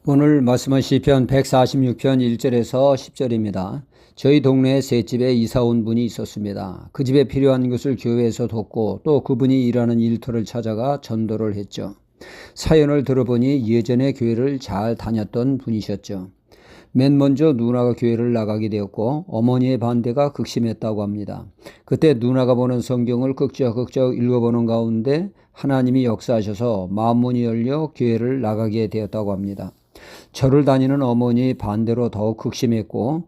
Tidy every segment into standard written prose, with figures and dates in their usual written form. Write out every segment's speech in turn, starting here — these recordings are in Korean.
오늘 말씀은 시편 146편 1절에서 10절입니다. 저희 동네에 새 집에 이사 온 분이 있었습니다. 그 집에 필요한 것을 교회에서 돕고 또 그분이 일하는 일터를 찾아가 전도를 했죠. 사연을 들어보니 예전에 교회를 잘 다녔던 분이셨죠. 맨 먼저 누나가 교회를 나가게 되었고 어머니의 반대가 극심했다고 합니다. 그때 누나가 보는 성경을 끄적끄적 읽어보는 가운데 하나님이 역사하셔서 마음문이 열려 교회를 나가게 되었다고 합니다. 절을 다니는 어머니 반대로 더욱 극심했고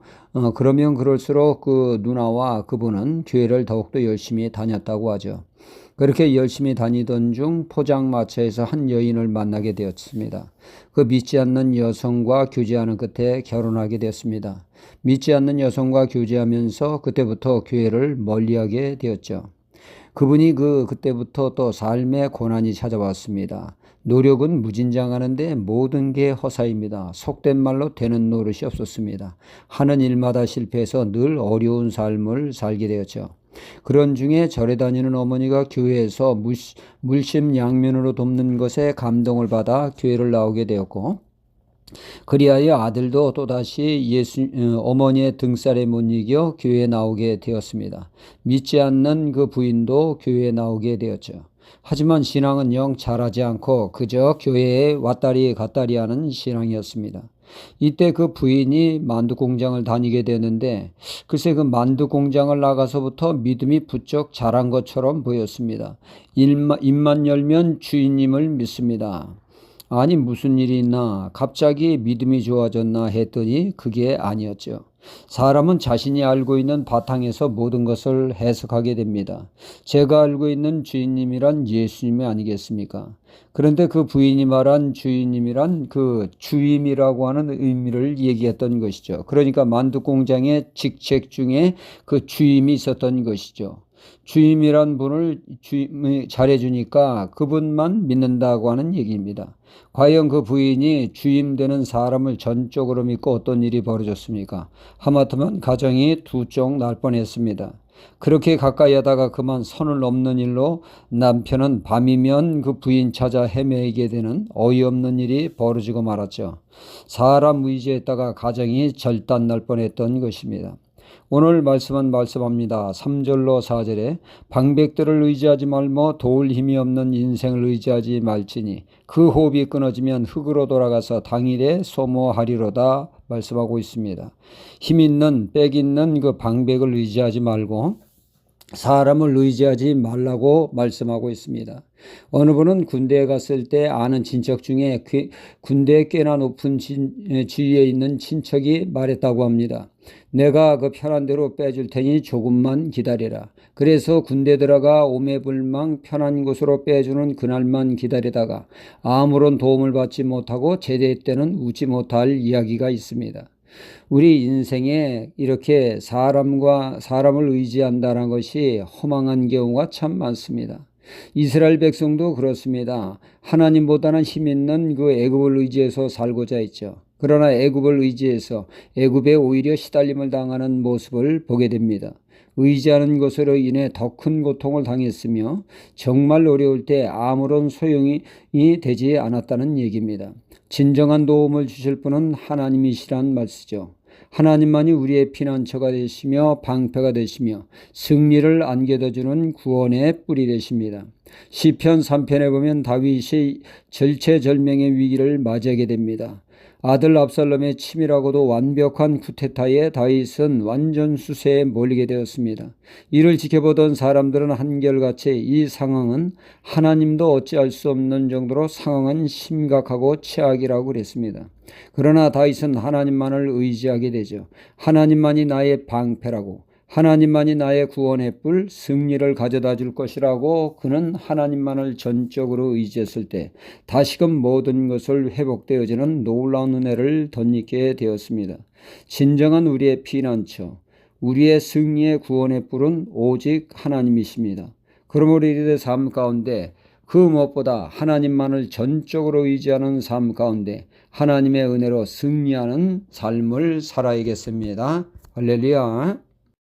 그러면 그럴수록 그 누나와 그분은 교회를 더욱더 열심히 다녔다고 하죠. 그렇게 열심히 다니던 중 포장마차에서 한 여인을 만나게 되었습니다. 그 믿지 않는 여성과 교제하는 끝에 결혼하게 되었습니다. 믿지 않는 여성과 교제하면서 그때부터 교회를 멀리하게 되었죠. 그분이 그때부터 또 삶의 고난이 찾아왔습니다. 노력은 무진장하는데 모든 게 허사입니다. 속된 말로 되는 노릇이 없었습니다. 하는 일마다 실패해서 늘 어려운 삶을 살게 되었죠. 그런 중에 절에 다니는 어머니가 교회에서 물심양면으로 돕는 것에 감동을 받아 교회를 나오게 되었고, 그리하여 아들도 또다시 어머니의 등살에 못 이겨 교회에 나오게 되었습니다. 믿지 않는 그 부인도 교회에 나오게 되었죠. 하지만 신앙은 영 자라지 않고 그저 교회에 왔다리 갔다리 하는 신앙이었습니다. 이때 그 부인이 만두 공장을 다니게 되는데 글쎄 그 만두 공장을 나가서부터 믿음이 부쩍 자란 것처럼 보였습니다. 입만 열면 주인님을 믿습니다. 아니 무슨 일이 있나 갑자기 믿음이 좋아졌나 했더니 그게 아니었죠. 사람은 자신이 알고 있는 바탕에서 모든 것을 해석하게 됩니다. 제가 알고 있는 주인님이란 예수님이 아니겠습니까? 그런데 그 부인이 말한 주인님이란 그 주임이라고 하는 의미를 얘기했던 것이죠. 그러니까 만두 공장의 직책 중에 그 주임이 있었던 것이죠. 주임이란 분을 잘해주니까 그분만 믿는다고 하는 얘기입니다. 과연 그 부인이 주임 되는 사람을 전적으로 믿고 어떤 일이 벌어졌습니까? 하마터면 가정이 두 쪽 날 뻔했습니다. 그렇게 가까이 하다가 그만 선을 넘는 일로 남편은 밤이면 그 부인 찾아 헤매게 되는 어이없는 일이 벌어지고 말았죠. 사람 의지했다가 가정이 절단 날 뻔했던 것입니다. 오늘 말씀은 말씀합니다. 3절로 4절에 방백들을 의지하지 말며 도울 힘이 없는 인생을 의지하지 말지니 그 호흡이 끊어지면 흙으로 돌아가서 당일에 소모하리로다 말씀하고 있습니다. 힘 있는 빽 있는 그 방백을 의지하지 말고 사람을 의지하지 말라고 말씀하고 있습니다. 어느 분은 군대에 갔을 때 아는 친척 중에 군대에 꽤나 높은 지위에 있는 친척이 말했다고 합니다. 내가 그 편한 대로 빼줄 테니 조금만 기다리라. 그래서 군대 들어가 오매불망 편한 곳으로 빼주는 그날만 기다리다가 아무런 도움을 받지 못하고 제대 때는 웃지 못할 이야기가 있습니다. 우리 인생에 이렇게 사람을 의지한다는 것이 허망한 경우가 참 많습니다. 이스라엘 백성도 그렇습니다. 하나님보다는 힘 있는 그 애굽을 의지해서 살고자 했죠. 그러나 애굽을 의지해서 애굽에 오히려 시달림을 당하는 모습을 보게 됩니다. 의지하는 것으로 인해 더 큰 고통을 당했으며 정말 어려울 때 아무런 소용이 되지 않았다는 얘기입니다. 진정한 도움을 주실 분은 하나님이시란 말씀이죠. 하나님만이 우리의 피난처가 되시며 방패가 되시며 승리를 안겨다주는 구원의 뿔이 되십니다. 시편 3편에 보면 다윗이 절체절명의 위기를 맞이하게 됩니다. 아들 압살롬의 치밀하고도 완벽한 쿠데타에 다윗은 완전 수세에 몰리게 되었습니다. 이를 지켜보던 사람들은 한결같이 이 상황은 하나님도 어찌할 수 없는 정도로 상황은 심각하고 최악이라고 그랬습니다. 그러나 다윗은 하나님만을 의지하게 되죠. 하나님만이 나의 방패라고, 하나님만이 나의 구원의 뿔, 승리를 가져다 줄 것이라고 그는 하나님만을 전적으로 의지했을 때 다시금 모든 것을 회복되어지는 놀라운 은혜를 덧입게 되었습니다. 진정한 우리의 피난처, 우리의 승리의 구원의 뿔은 오직 하나님이십니다. 그러므로 우리의 삶 가운데 그 무엇보다 하나님만을 전적으로 의지하는 삶 가운데 하나님의 은혜로 승리하는 삶을 살아야겠습니다. 할렐루야.